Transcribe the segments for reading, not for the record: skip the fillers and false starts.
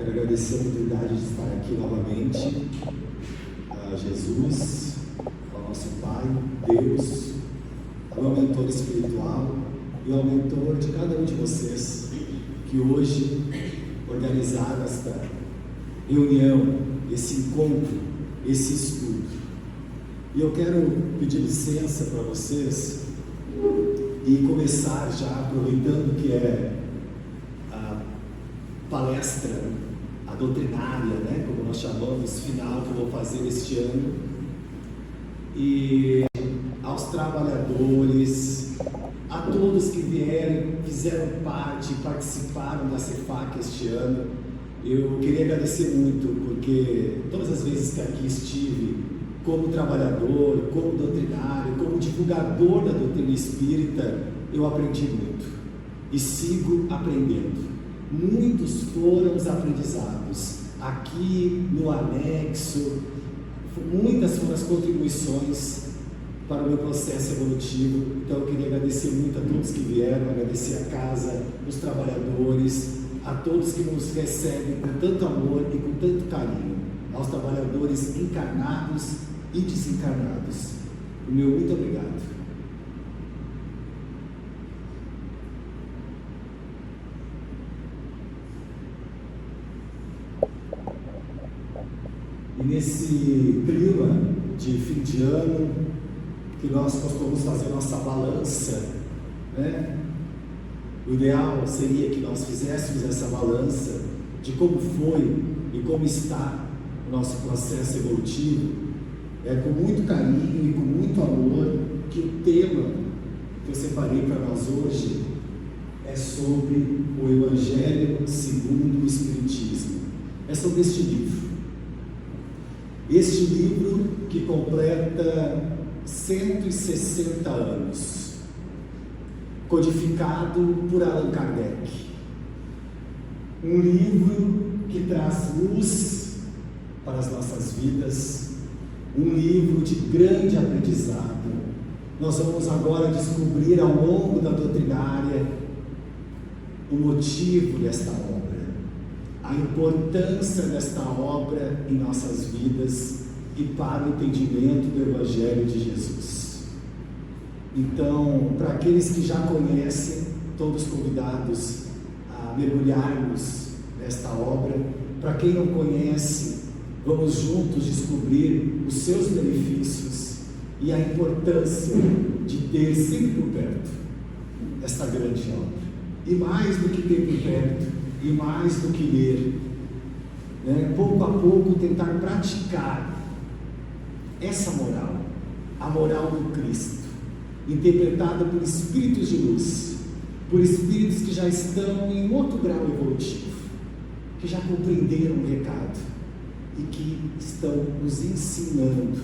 Quero agradecer a oportunidade de estar aqui novamente, a Jesus, ao nosso Pai, Deus, ao meu mentor espiritual e ao mentor de cada um de vocês que hoje organizaram esta reunião, esse encontro, esse estudo. E eu quero pedir licença para vocês e começar já aproveitando que é a palestra, a doutrinária, né, como nós chamamos, final que eu vou fazer este ano. E aos trabalhadores, a todos que vieram, fizeram parte, participaram da CEFAC este ano, eu queria agradecer muito, porque todas as vezes que aqui estive, como trabalhador, como doutrinário, como divulgador da doutrina espírita, eu aprendi muito e sigo aprendendo. Muitos foram os aprendizados aqui no anexo, muitas foram as contribuições para o meu processo evolutivo. Então eu queria agradecer muito a todos que vieram, agradecer a casa, os trabalhadores, a todos que nos recebem com tanto amor e com tanto carinho, aos trabalhadores encarnados e desencarnados. O meu muito obrigado. E nesse clima de fim de ano, que nós costumamos fazer nossa balança, né? O ideal seria que nós fizéssemos essa balança de como foi e como está o nosso processo evolutivo. É com muito carinho e com muito amor que o tema que eu separei para nós hoje é sobre o Evangelho segundo o Espiritismo. É sobre este livro. Este livro que completa 160 anos, codificado por Allan Kardec. Um livro que traz luz para as nossas vidas, um livro de grande aprendizado. Nós vamos agora descobrir ao longo da doutrinária o motivo desta obra, a importância desta obra em nossas vidas e para o entendimento do Evangelho de Jesus. Então, para aqueles que já conhecem, todos convidados a mergulharmos nesta obra. Para quem não conhece, vamos juntos descobrir os seus benefícios e a importância de ter sempre por perto esta grande obra. E mais do que ter por perto, e mais do que ler, né? Pouco a pouco tentar praticar essa moral, a moral do Cristo, interpretada por espíritos de luz, por espíritos que já estão em outro grau evolutivo, que já compreenderam o recado e que estão nos ensinando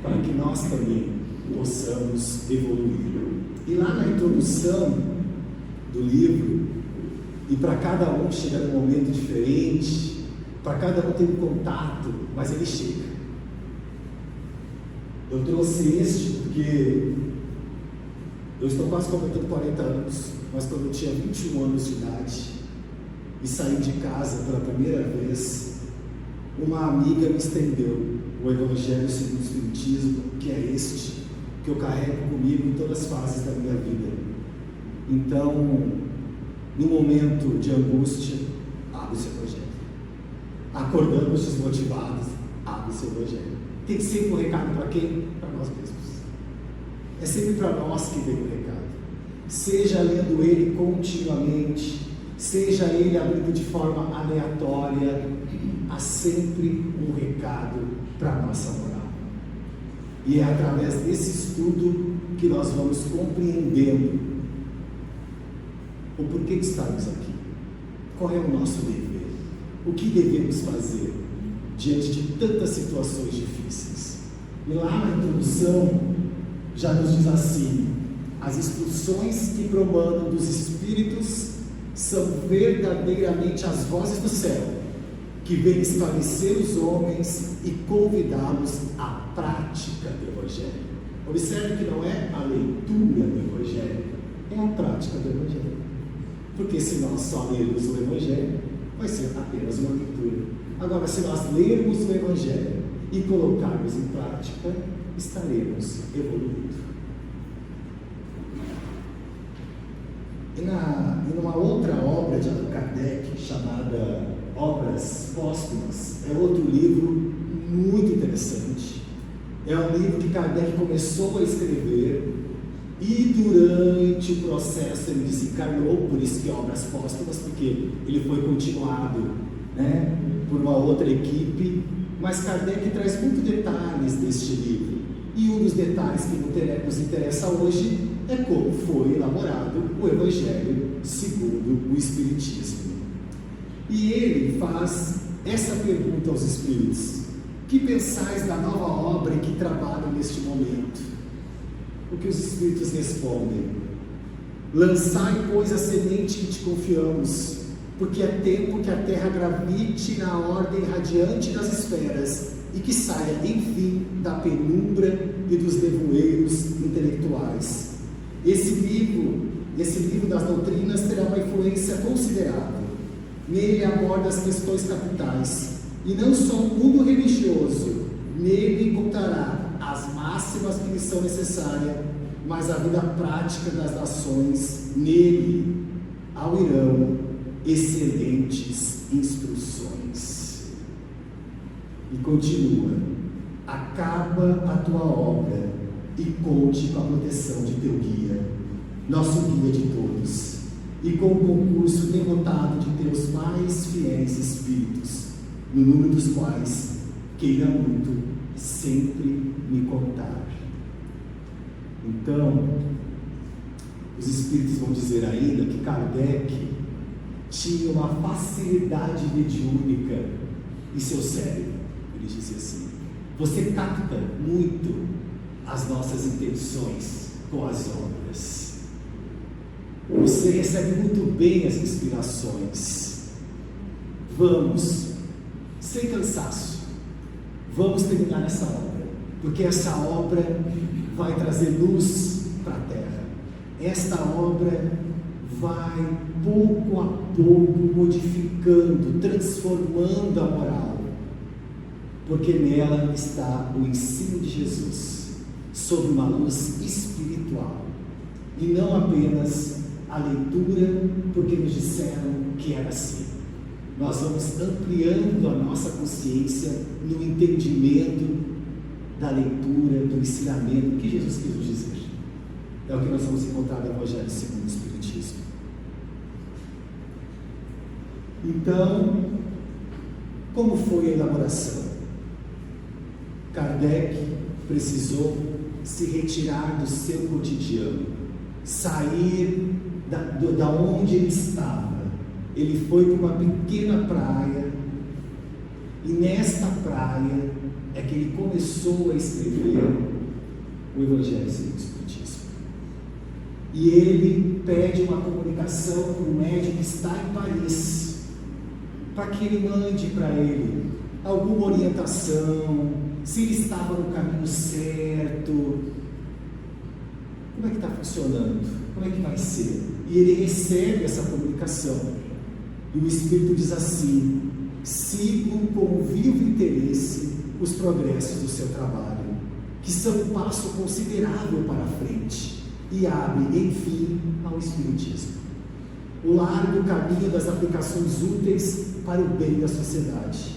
para que nós também possamos evoluir. E lá na introdução do livro, e para cada um chega num momento diferente, para cada um tem um contato, mas ele chega. Eu trouxe este porque eu estou quase completando 40 anos, mas quando eu tinha 21 anos de idade e saí de casa pela primeira vez, uma amiga me estendeu o Evangelho segundo o Espiritismo, que é este, que eu carrego comigo em todas as fases da minha vida. Então, no momento de angústia, abre o seu Evangelho. Acordamos desmotivados, abre o seu Evangelho. Tem sempre um recado para quem? Para nós mesmos. É sempre para nós que vem o recado. Seja lendo ele continuamente, seja ele abrindo de forma aleatória, há sempre um recado para a nossa moral. E é através desse estudo que nós vamos compreendendo o porquê que estamos aqui, qual é o nosso dever, o que devemos fazer diante de tantas situações difíceis. E lá na introdução já nos diz assim: as instruções que promanam dos Espíritos são verdadeiramente as vozes do céu, que vêm esclarecer os homens e convidá-los à prática do Evangelho. Observe que não é a leitura do Evangelho, é a prática do Evangelho. Porque se nós só lermos o Evangelho, vai ser apenas uma leitura. Agora, se nós lermos o Evangelho e colocarmos em prática, estaremos evoluindo. E numa outra obra de Allan Kardec, chamada Obras Póstumas, é outro livro muito interessante. É um livro que Kardec começou a escrever e durante o processo ele desencarnou, por isso que Obras Póstumas, porque ele foi continuado, né, por uma outra equipe, mas Kardec traz muitos detalhes deste livro. E um dos detalhes que nos interessa hoje é como foi elaborado o Evangelho segundo o Espiritismo. E ele faz essa pergunta aos espíritos: que pensais da nova obra em que trabalham neste momento? O que os espíritos respondem: lançai, pois, a semente que te confiamos, porque é tempo que a terra gravite na ordem radiante das esferas e que saia, enfim, da penumbra e dos nevoeiros intelectuais. Esse livro das doutrinas terá uma influência considerável. Nele aborda as questões capitais, e não só o mundo religioso. Nele encontrará as máximas que lhe são necessárias, mas a vida prática das nações. Nele irão excelentes instruções. E continua: acaba a tua obra e conte com a proteção de teu guia, nosso guia de todos, e com o concurso devotado de teus mais fiéis espíritos, no número dos quais queira muito sempre me contar. Então, os espíritos vão dizer ainda que Kardec tinha uma facilidade mediúnica em seu cérebro. Ele dizia assim: você capta muito as nossas intenções com as obras, você recebe muito bem as inspirações. Vamos, sem cansaço, vamos terminar essa obra, porque essa obra vai trazer luz para a terra. Esta obra vai pouco a pouco modificando, transformando a moral, porque nela está o ensino de Jesus, sob uma luz espiritual, e não apenas a leitura, porque nos disseram que era assim. Nós vamos ampliando a nossa consciência no entendimento da leitura, do ensinamento que Jesus quis nos dizer. É o que nós vamos encontrar no Evangelho segundo o Espiritismo. Então, como foi a elaboração? Kardec precisou se retirar do seu cotidiano, sair da onde ele estava. Ele foi para uma pequena praia, e nesta praia é que ele começou a escrever o Evangelho segundo o Espiritismo. E ele pede uma comunicação para um médico que está em Paris, para que ele mande para ele alguma orientação, se ele estava no caminho certo, como é que está funcionando, como é que vai ser. E ele recebe essa comunicação, e o Espírito diz assim: sigo com vivo interesse os progressos do seu trabalho, que são um passo considerável para a frente, e abre, enfim, ao Espiritismo o largo caminho das aplicações úteis para o bem da sociedade.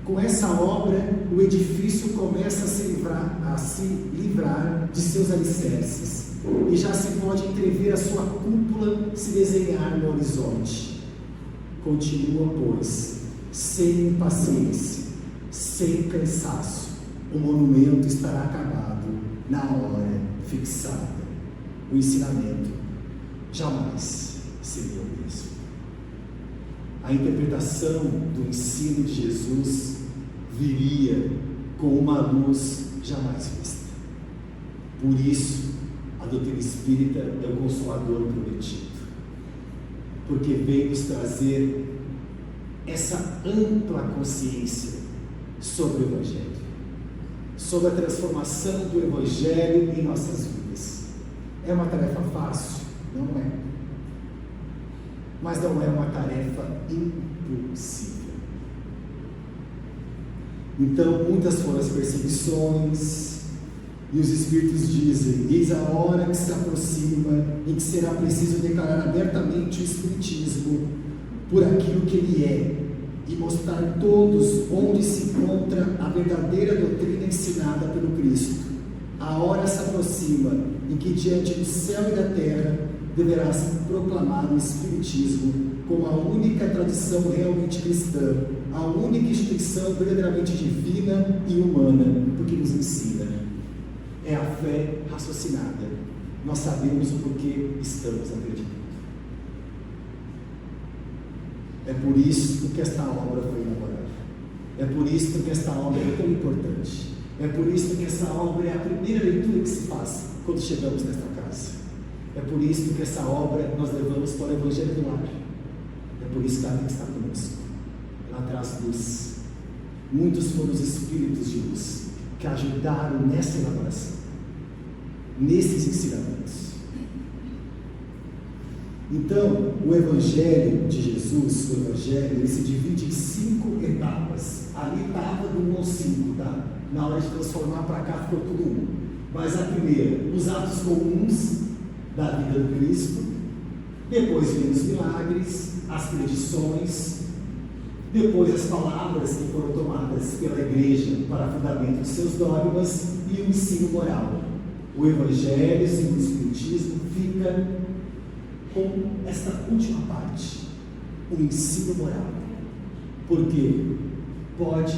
Com essa obra, o edifício começa a se livrar de seus alicerces, e já se pode entrever a sua cúpula se desenhar no horizonte. Continua, pois, sem impaciência, sem cansaço, o monumento estará acabado na hora fixada. O ensinamento jamais seria o mesmo. A interpretação do ensino de Jesus viria com uma luz jamais vista. Por isso, a doutrina espírita é o Consolador prometido, porque vem nos trazer essa ampla consciência sobre o Evangelho, sobre a transformação do Evangelho em nossas vidas. É uma tarefa fácil? Não é. Mas não é uma tarefa impossível. impossível. Então, muitas foram as perseguições, e os Espíritos dizem: eis a hora que se aproxima em que será preciso declarar abertamente o Espiritismo por aquilo que ele é, e mostrar a todos onde se encontra a verdadeira doutrina ensinada pelo Cristo. A hora se aproxima em que, diante do céu e da terra, deverá se proclamar o Espiritismo como a única tradição realmente cristã, a única instituição verdadeiramente divina e humana, porque nos ensina. É a fé raciocinada. Nós sabemos o porquê estamos acreditando. É por isso que esta obra foi elaborada. É por isso que esta obra é tão importante. É por isso que essa obra é a primeira leitura que se faz quando chegamos nesta casa. É por isso que essa obra nós levamos para o Evangelho do Lar. É por isso que ela tem que estar conosco. Ela traz luz. Muitos foram os espíritos de luz que ajudaram nessa elaboração, nesses ensinamentos. Então, o Evangelho de Jesus, o Evangelho, ele se divide em 5 etapas. Ali estava do 1 ao 5, tá? Na hora de transformar para cá ficou tudo 1. Mas a primeira, os atos comuns da vida do Cristo. Depois vem os milagres, as predições. Depois as palavras que foram tomadas pela igreja para fundamento de seus dogmas e o ensino moral. O Evangelho, segundo o Espiritismo, fica com esta última parte, o ensino moral. Porque pode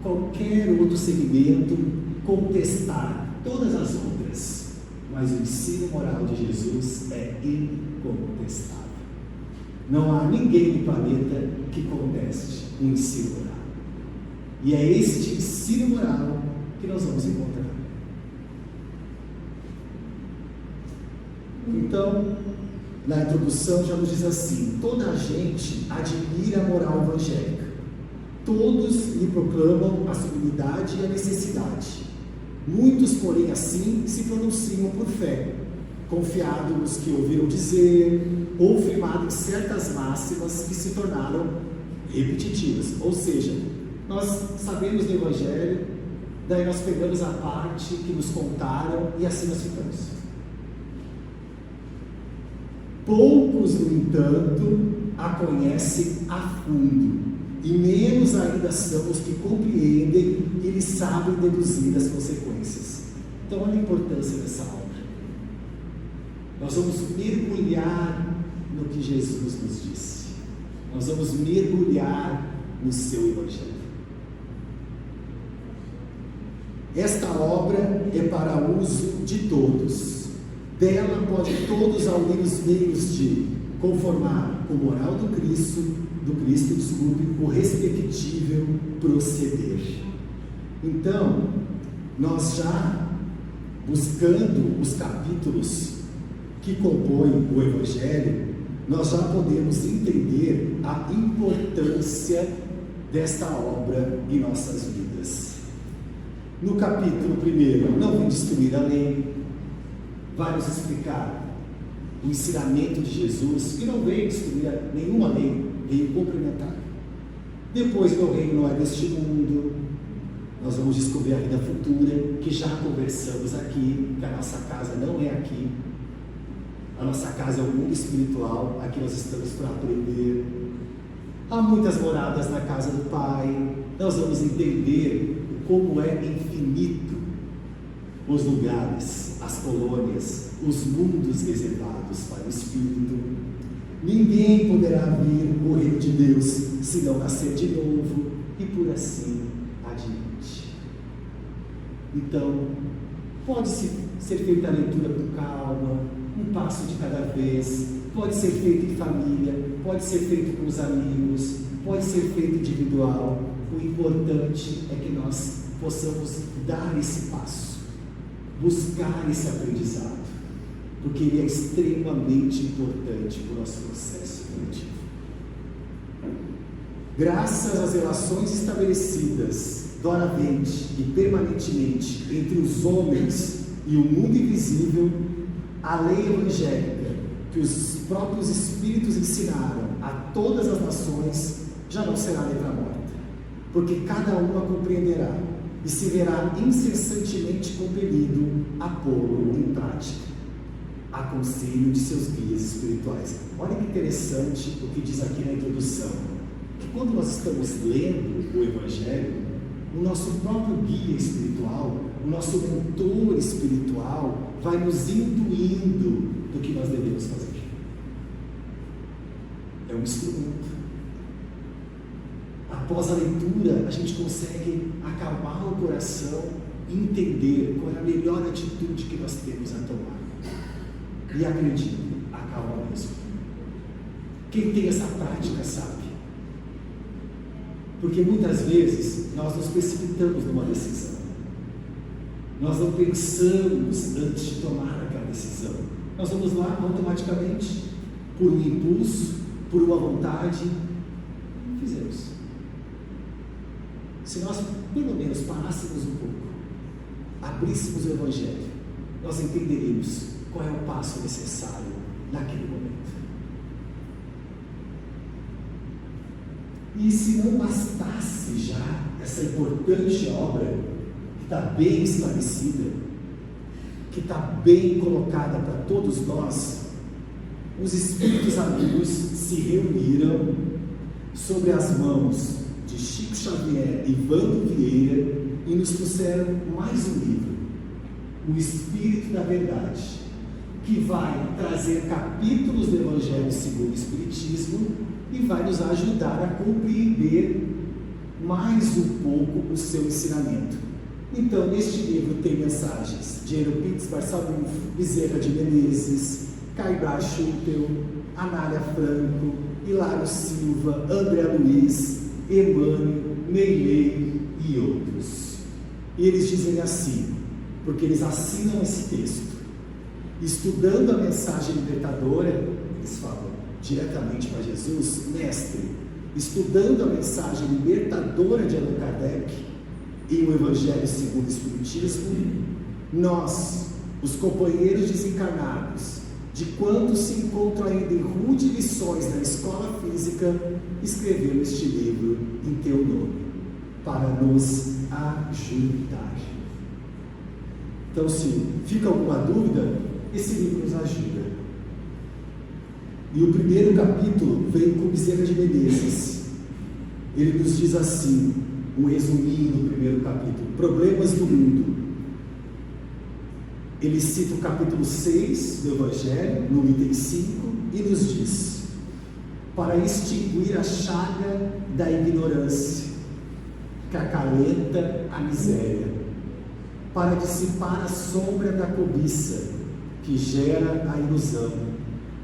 qualquer outro segmento contestar todas as outras, mas o ensino moral de Jesus é incontestável. Não há ninguém no planeta que conteste o ensino moral. E é este ensino moral que nós vamos encontrar. Então, na introdução já nos diz assim: toda a gente admira a moral evangélica. Todos lhe proclamam a sublimidade e a necessidade. Muitos, porém, assim se pronunciam por fé, confiados nos que ouviram dizer, ou firmados em certas máximas que se tornaram repetitivas. Ou seja, nós sabemos do Evangelho, daí nós pegamos a parte que nos contaram e assim nós ficamos. Poucos, no entanto, a conhecem a fundo, e menos ainda são os que compreendem e eles sabem deduzir as consequências. Então, olha a importância dessa obra. Nós vamos mergulhar no que Jesus nos disse. Nós vamos mergulhar no seu Evangelho. Esta obra é para uso de todos. Dela pode todos unir os meios de conformar com a moral do Cristo, o respectivo proceder. Então, nós já buscando os capítulos que compõem o Evangelho, nós já podemos entender a importância desta obra em nossas vidas. No capítulo 1, não vem destruir a lei, vai nos explicar o ensinamento de Jesus, que não veio destruir nenhuma lei, veio complementar. Depois, meu reino não é deste mundo. Nós vamos descobrir a vida futura, que já conversamos aqui, que a nossa casa não é aqui. A nossa casa é o mundo espiritual, aqui nós estamos para aprender. Há muitas moradas na casa do Pai. Nós vamos entender como é infinito os lugares, as colônias, os mundos reservados para o Espírito. Ninguém poderá vir o reino de Deus se não nascer de novo, e por assim adiante. Então, pode ser feita a leitura com calma, um passo de cada vez, pode ser feito em família, pode ser feito com os amigos, pode ser feito individual. O importante é que nós possamos dar esse passo, buscar esse aprendizado, porque ele é extremamente importante para o nosso processo evolutivo. Graças às relações estabelecidas doravante e permanentemente entre os homens e o mundo invisível, a lei evangélica que os próprios Espíritos ensinaram a todas as nações, já não será letra morta, porque cada uma compreenderá e se verá incessantemente compelido a pô-lo em prática, a conselho de seus guias espirituais. Olha que interessante o que diz aqui na introdução, que quando nós estamos lendo o Evangelho, o nosso próprio guia espiritual, o nosso mentor espiritual vai nos intuindo do que nós devemos fazer. É um instrumento. Após a leitura, a gente consegue acalmar o coração e entender qual é a melhor atitude que nós temos a tomar. E acredite, acalma mesmo. Quem tem essa prática sabe. Porque muitas vezes nós nos precipitamos numa decisão. Nós não pensamos antes de tomar aquela decisão. Nós vamos lá automaticamente, por um impulso, por uma vontade, fizemos. Se nós, pelo menos, parássemos um pouco, abríssemos o Evangelho, nós entenderíamos qual é o passo necessário naquele momento. E se não bastasse já essa importante obra, que está bem esclarecida, que está bem colocada para todos nós, os Espíritos amigos se reuniram sobre as mãos de Chico Xavier e Vando Vieira e nos trouxeram mais um livro, O Espírito da Verdade, que vai trazer capítulos do Evangelho segundo o Espiritismo e vai nos ajudar a compreender mais um pouco o seu ensinamento. Então, neste livro tem mensagens de Eero Barçalufo, Bezerra de Menezes, Caibra Schutel, Anália Franco, Hilário Silva, André Luiz, Emmanuel, Meilei e outros. E eles dizem assim, porque eles assinam esse texto: estudando a mensagem libertadora, eles falam diretamente para Jesus, mestre, estudando a mensagem libertadora de Allan Kardec e o Evangelho segundo o Espiritismo, nós, os companheiros desencarnados, de quantos se encontram ainda em rude lições na escola física, escrevemos este livro em teu nome, para nos ajudar. Então, se fica alguma dúvida, esse livro nos ajuda. E o primeiro capítulo vem com Bezerra de Menezes. Ele nos diz assim, um resuminho do primeiro capítulo: problemas do mundo. Ele cita o capítulo 6 do Evangelho, no item 5, e nos diz: para extinguir a chaga da ignorância, que acalenta a miséria, para dissipar a sombra da cobiça, que gera a ilusão,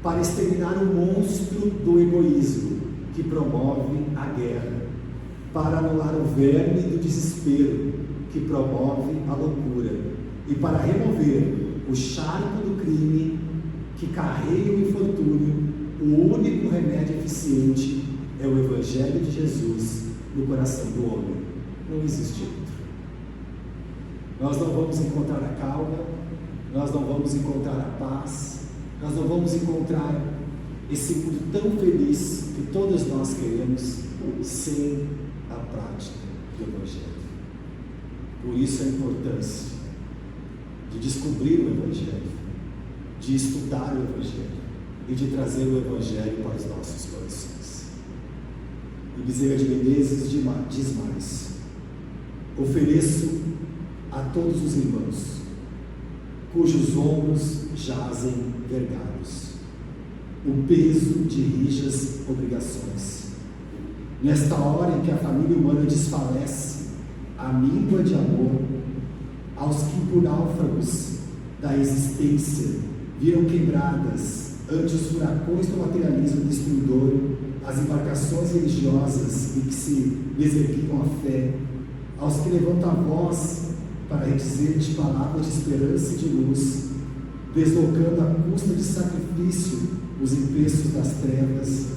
para exterminar o monstro do egoísmo, que promove a guerra, para anular o verme do desespero, que promove a loucura, e para remover o charco do crime, que carrega o infortúnio. O único remédio eficiente é o Evangelho de Jesus no coração do homem. Não existe outro. Nós não vamos encontrar a calma, nós não vamos encontrar a paz, nós não vamos encontrar esse mundo tão feliz que todos nós queremos sem a prática do Evangelho. Por isso a importância de descobrir o Evangelho, de estudar o Evangelho e de trazer o Evangelho para os nossos corações. E Bezerra de Menezes diz mais: ofereço a todos os irmãos, cujos ombros jazem vergados, o peso de rijas obrigações. Nesta hora em que a família humana desfalece, a míngua de amor, aos que por náufragos da existência viram quebradas ante os furacões do materialismo destruidor as embarcações religiosas e que se deserguiam a fé, aos que levantam a voz para dizer-te palavras de esperança e de luz, deslocando à custa de sacrifício os empeços das trevas,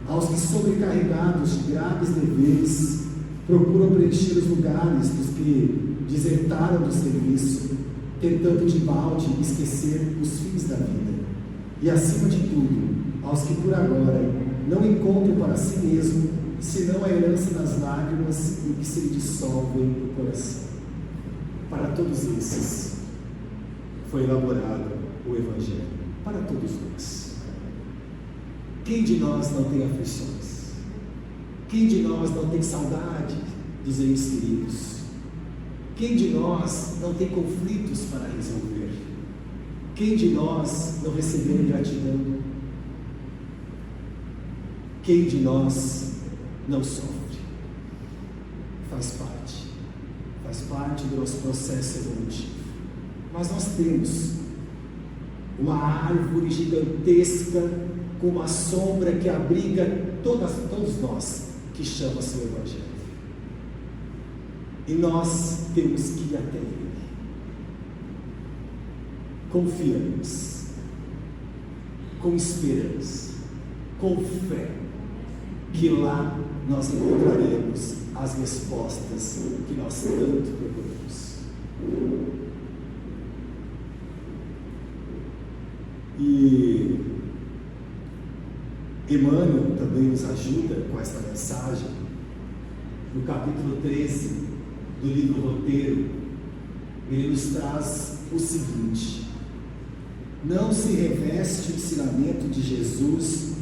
aos que sobrecarregados de graves deveres procuram preencher os lugares dos que desertaram do serviço, tentando de balde esquecer os fins da vida. E acima de tudo, aos que por agora não encontram para si mesmo, senão a herança das lágrimas e que se dissolvem no coração. Para todos esses foi elaborado o Evangelho, para todos nós. Quem de nós não tem aflições? Quem de nós não tem saudade dos entes queridos? Quem de nós não tem conflitos para resolver? Quem de nós não recebeu gratidão? Quem de nós não sofre? Faz parte do nosso processo evolutivo. Mas nós temos uma árvore gigantesca com uma sombra que abriga todos nós, que chama-se o Evangelho. E nós temos que ir até ele. Confiamos, com esperança, com fé, que lá nós encontraremos as respostas que nós tanto procuramos. E Emmanuel também nos ajuda com esta mensagem, no capítulo 13 do livro Roteiro. Ele nos traz o seguinte: não se reveste o ensinamento de Jesus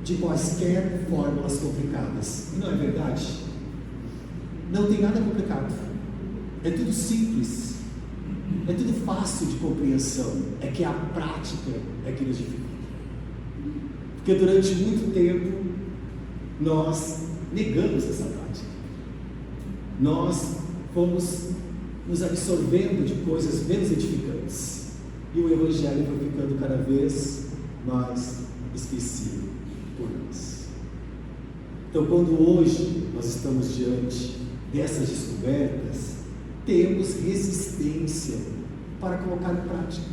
de quaisquer fórmulas complicadas. E não é verdade? Não tem nada complicado, é tudo simples, é tudo fácil de compreensão. É que a prática é que nos dificulta, porque durante muito tempo nós negamos essa prática, nós fomos nos absorvendo de coisas menos edificantes, e o Evangelho foi ficando cada vez mais esquecido por nós. Então, quando hoje nós estamos diante dessas descobertas, temos resistência para colocar em prática.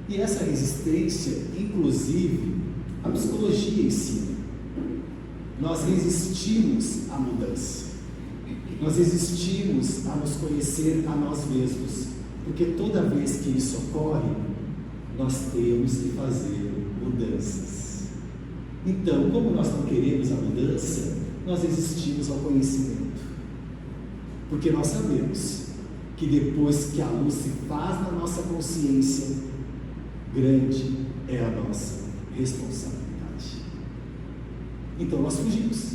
E essa resistência, inclusive, a psicologia ensina. Nós resistimos à mudança, nós resistimos a nos conhecer a nós mesmos, porque toda vez que isso ocorre, nós temos que fazer mudanças. Então, como nós não queremos a mudança, nós resistimos ao conhecimento, porque nós sabemos que depois que a luz se faz na nossa consciência, grande é a nossa responsabilidade. Então nós fugimos.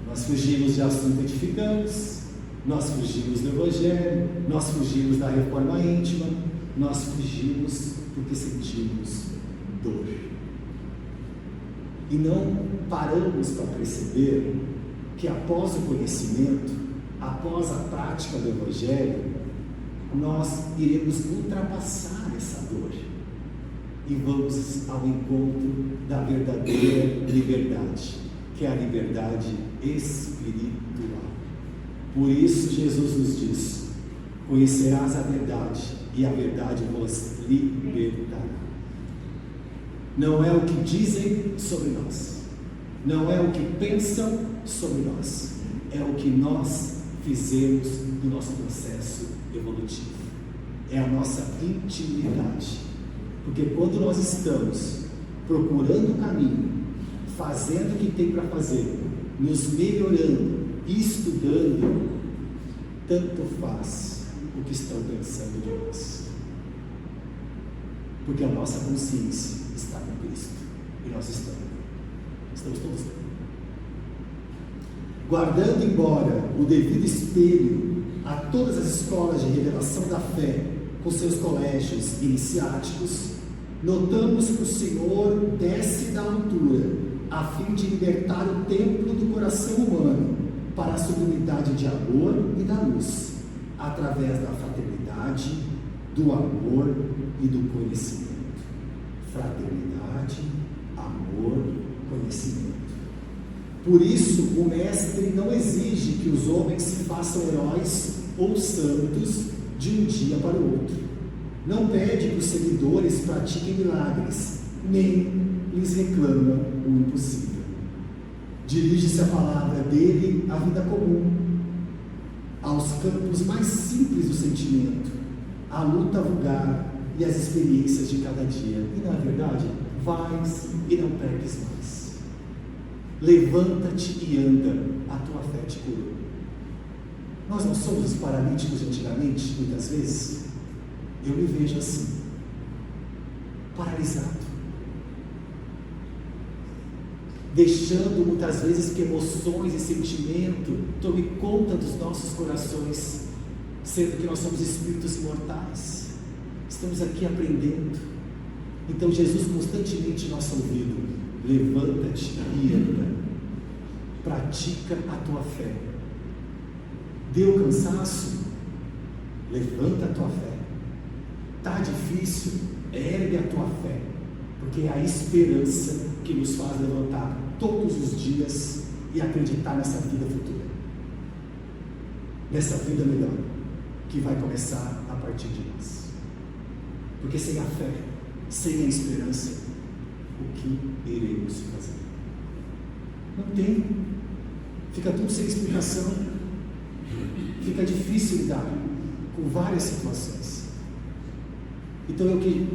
Nós fugimos de assuntos edificantes, nós fugimos do Evangelho, nós fugimos da reforma íntima, nós fugimos porque sentimos dor. E não paramos para perceber que após o conhecimento, após a prática do Evangelho, nós iremos ultrapassar essa dor e vamos ao encontro da verdadeira liberdade, que é a liberdade espiritual. Por isso Jesus nos diz: conhecerás a verdade e a verdade vos libertará. Não é o que dizem sobre nós, não é o que pensam sobre nós, é o que nós fizemos no nosso processo evolutivo, é a nossa intimidade. Porque quando nós estamos procurando o caminho, fazendo o que tem para fazer, nos melhorando, estudando, tanto faz o que estão pensando de nós, porque a nossa consciência está com Cristo e nós estamos todos lá. Guardando embora o devido espelho a todas as escolas de revelação da fé, com seus colégios iniciáticos, notamos que o Senhor desce da altura, a fim de libertar o templo do coração humano para a sublimidade de amor e da luz, através da fraternidade, do amor e do conhecimento. Fraternidade, amor, conhecimento. Por isso, o Mestre não exige que os homens se façam heróis ou santos de um dia para o outro. Não pede que os seguidores pratiquem milagres, nem lhes reclama o impossível. Dirige-se a palavra dele à vida comum, aos campos mais simples do sentimento, à luta vulgar, e as experiências de cada dia. E na verdade, vais e não peques mais. Levanta-te e anda, a tua fé te curou. Nós não somos os paralíticos de antigamente, muitas vezes. Eu me vejo assim, paralisado, deixando muitas vezes que emoções e sentimento tome conta dos nossos corações, sendo que nós somos espíritos imortais. Estamos aqui aprendendo. Então Jesus constantemente em nosso ouvido: levanta-te e anda, pratica a tua fé. Deu cansaço? Levanta a tua fé. Está difícil? Ergue a tua fé, porque é a esperança que nos faz levantar todos os dias e acreditar nessa vida futura, nessa vida melhor que vai começar a partir de nós. Porque sem a fé, sem a esperança, o que iremos fazer? Não tem. Fica tudo sem explicação. Fica difícil lidar com várias situações. Então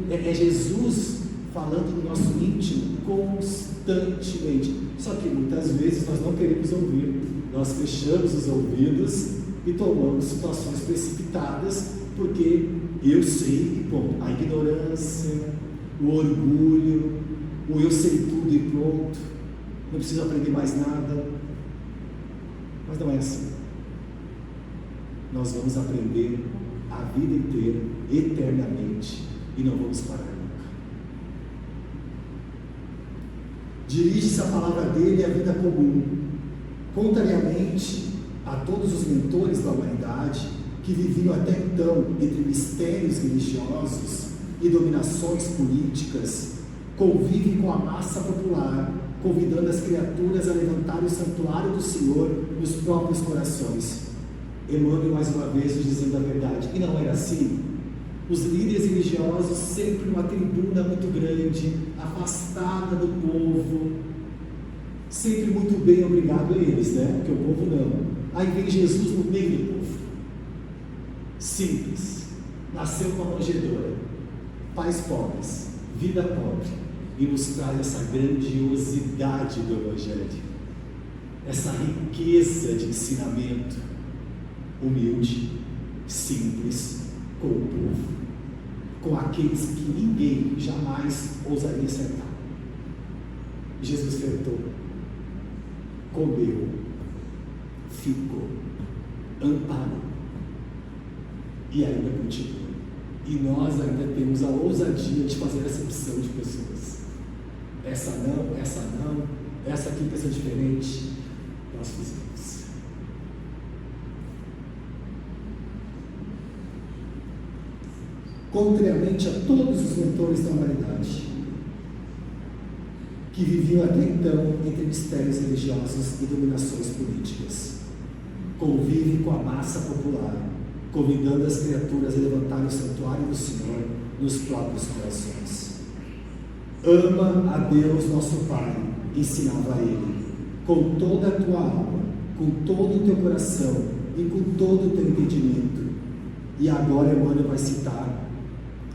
é Jesus falando no nosso íntimo constantemente. Só que muitas vezes nós não queremos ouvir. Nós fechamos os ouvidos e tomamos situações precipitadas, porque eu sei e ponto. A ignorância, o orgulho, o eu sei tudo e pronto, não preciso aprender mais nada. Mas não é assim. Nós vamos aprender a vida inteira, eternamente, e não vamos parar nunca. Dirige-se a palavra dele à vida comum, contrariamente a todos os mentores da humanidade que viviam até então entre mistérios religiosos e dominações políticas. Convive com a massa popular, convidando as criaturas a levantar o santuário do Senhor nos próprios corações. Emmanuel mais uma vez nos dizendo a verdade. E não era assim. Os líderes religiosos sempre numa tribuna muito grande, afastada do povo, sempre muito bem, obrigado a eles, né? Porque o povo não. Aí vem Jesus no meio do povo, simples, nasceu com a manjedoura, pais pobres, vida pobre, e nos traz essa grandiosidade do Evangelho, essa riqueza de ensinamento, humilde, simples, com o povo, com aqueles que ninguém jamais ousaria acertar. Jesus flertou, comeu, ficou, amparou, e ainda continua. E nós ainda temos a ousadia de fazer acepção de pessoas. Essa não, essa aqui pensa diferente. Nós fizemos. Contrariamente a todos os mentores da humanidade, que viviam até então entre mistérios religiosos e dominações políticas, convive com a massa popular, convidando as criaturas a levantarem o santuário do Senhor nos próprios corações. Ama a Deus nosso Pai, ensinava a Ele, com toda a tua alma, com todo o teu coração e com todo o teu entendimento. E agora Emmanuel vai citar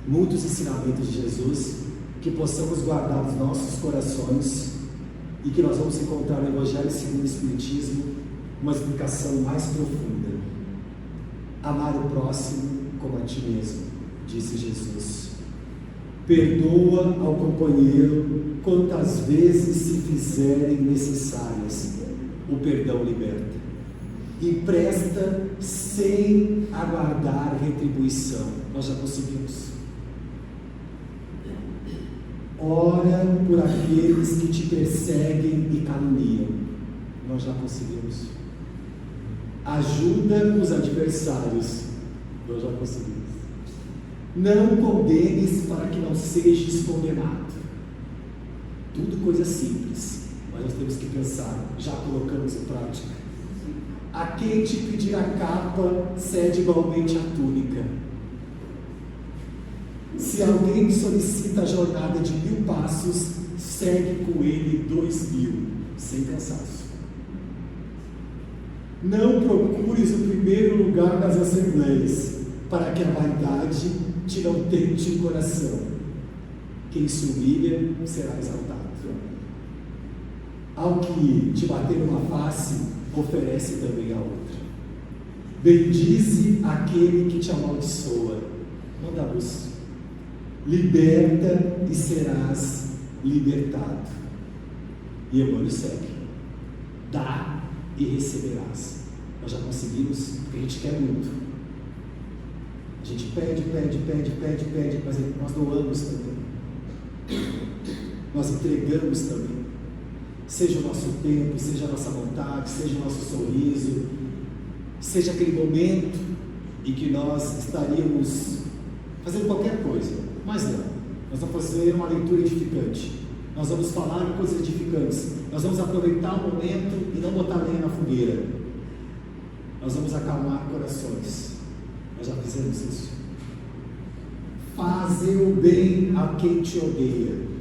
muitos ensinamentos de Jesus, que possamos guardar nos nossos corações e que nós vamos encontrar no Evangelho segundo o Espiritismo uma explicação mais profunda. Amar o próximo como a ti mesmo, disse Jesus. Perdoa ao companheiro quantas vezes se fizerem necessárias. O perdão liberta. Empresta sem aguardar retribuição. Nós já conseguimos. Ora por aqueles que te perseguem e caluniam. Nós já conseguimos. Ajuda os adversários. Nós já conseguimos. Não condenes para que não sejas condenado. Tudo coisa simples, mas nós temos que pensar, já colocamos em prática. A quem te pedir a capa, cede igualmente a túnica. Se alguém solicita a jornada de 1000 passos, segue com ele 2000, sem cansaço. Não procures o primeiro lugar nas assembleias, para que a vaidade te não tente o coração. Quem se humilha será exaltado. Ao que te bater uma face, oferece também a outra. Bendize aquele que te amaldiçoa, manda a luz. Liberta e serás libertado. E Emmanuel segue: dá e receberás. Nós já conseguimos, porque a gente quer muito. A gente pede, mas nós doamos também. Nós entregamos também. Seja o nosso tempo, seja a nossa vontade, seja o nosso sorriso, seja aquele momento em que nós estaríamos fazendo qualquer coisa, mas não. Nós vamos fazer uma leitura edificante. Nós vamos falar coisas edificantes. Nós vamos aproveitar o momento e não botar lenha na fogueira. Nós vamos acalmar corações. Nós já fizemos isso. Fazer o bem a quem te odeia.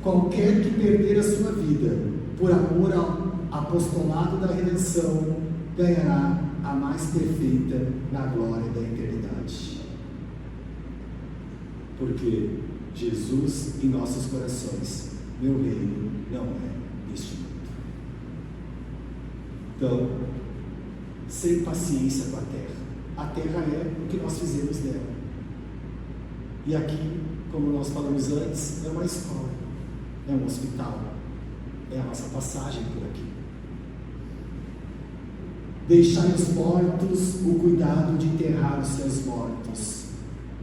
Qualquer que perder a sua vida por amor ao apostolado da redenção ganhará a mais perfeita na glória da eternidade. Porque Jesus em nossos corações, meu reino não é deste mundo. Então, sem paciência com a terra. A terra é o que nós fizemos dela. E aqui, como nós falamos antes, é uma escola, é um hospital, é a nossa passagem por aqui. Deixai os mortos o cuidado de enterrar os seus mortos.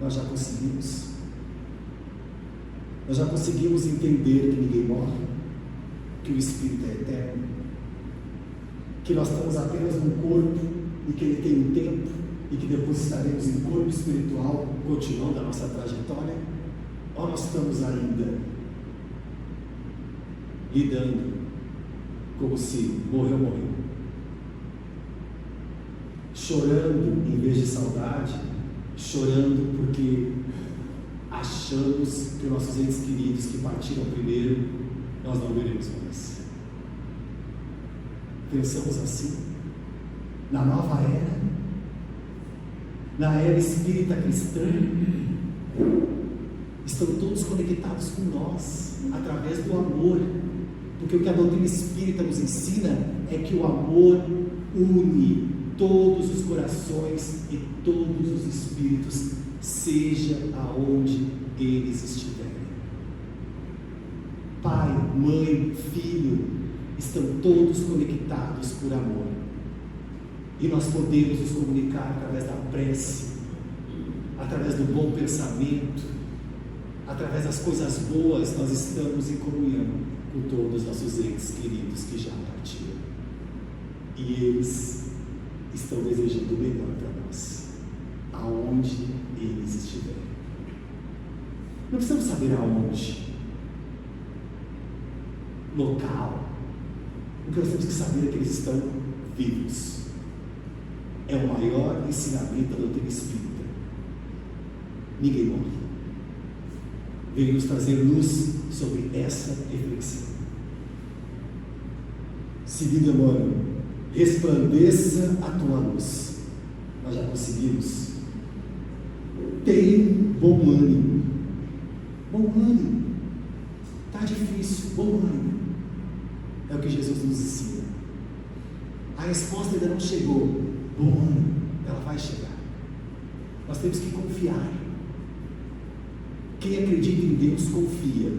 Nós já conseguimos. Nós já conseguimos entender que ninguém morre, que o Espírito é eterno, que nós estamos apenas num corpo e que ele tem um tempo e que depois estaremos em corpo espiritual continuando a nossa trajetória? Ou nós estamos ainda lidando como se morreu? Chorando em vez de saudade, chorando porque achamos que os nossos entes queridos que partiram primeiro, nós não veremos mais. Pensamos assim? Na nova era, na era espírita cristã, estão todos conectados com nós, através do amor, porque o que a doutrina espírita nos ensina é que o amor une todos os corações e todos os espíritos, seja aonde eles estiverem. Pai, mãe, filho, estão todos conectados por amor. E nós podemos nos comunicar através da prece, através do bom pensamento, através das coisas boas. Nós estamos em comunhão com todos os nossos entes queridos que já partiram. E eles estão desejando o melhor para nós, aonde eles estiverem. Não precisamos saber aonde, local. O que nós temos que saber é que eles estão vivos. É o maior ensinamento da doutrina espírita. Ninguém morre. Veio nos trazer luz sobre essa reflexão. Seguindo Emmanuel, resplandeça a tua luz. Nós já conseguimos. Tem bom ânimo. Bom ânimo. Está difícil. Bom ânimo. É o que Jesus nos ensina. A resposta ainda não chegou. Bom ânimo. Ela vai chegar. Nós temos que confiar. Quem acredita em Deus confia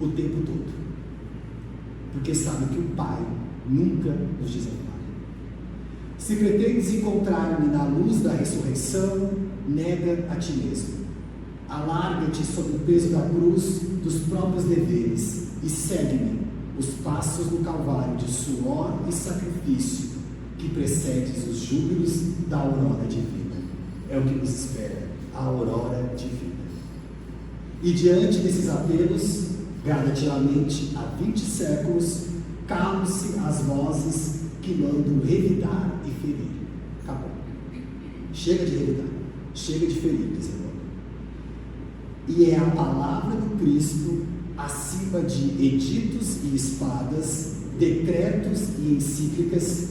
o tempo todo. Porque sabe que o Pai nunca nos desampara. Se pretendes encontrar-me na luz da ressurreição, nega a ti mesmo. Alarga-te sob o peso da cruz dos próprios deveres e segue-me os passos do Calvário de suor e sacrifício que precedes os júbilos da aurora divina. É o que nos espera, a aurora divina. E diante desses apelos, gradativamente há 20 séculos, calam-se as vozes que mandam revidar e ferir. Acabou. Chega de revidar, chega de ferir, diz Emmanuel. E é a palavra do Cristo acima de editos e espadas, decretos e encíclicas,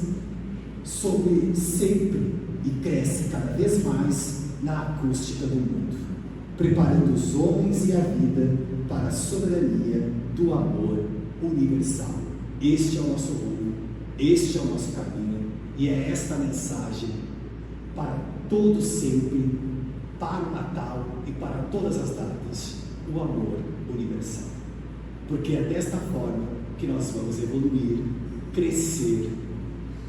sobre sempre e cresce cada vez mais na acústica do mundo, preparando os homens e a vida para a soberania do amor universal. Este é o nosso rumo, este é o nosso caminho, e é esta mensagem para todo sempre, para o Natal e para todas as datas, o amor universal. Porque é desta forma que nós vamos evoluir, crescer,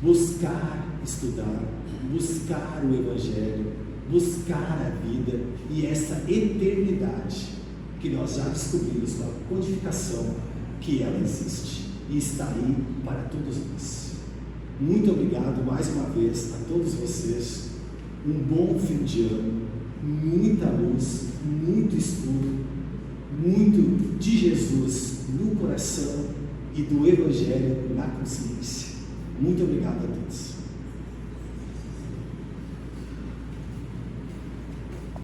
buscar estudar, buscar o Evangelho, buscar a vida e essa eternidade que nós já descobrimos com a codificação que ela existe e está aí para todos nós. Muito obrigado mais uma vez a todos vocês. Um bom fim de ano, muita luz, muito estudo, muito de Jesus no coração e do Evangelho na consciência. Muito obrigado a todos.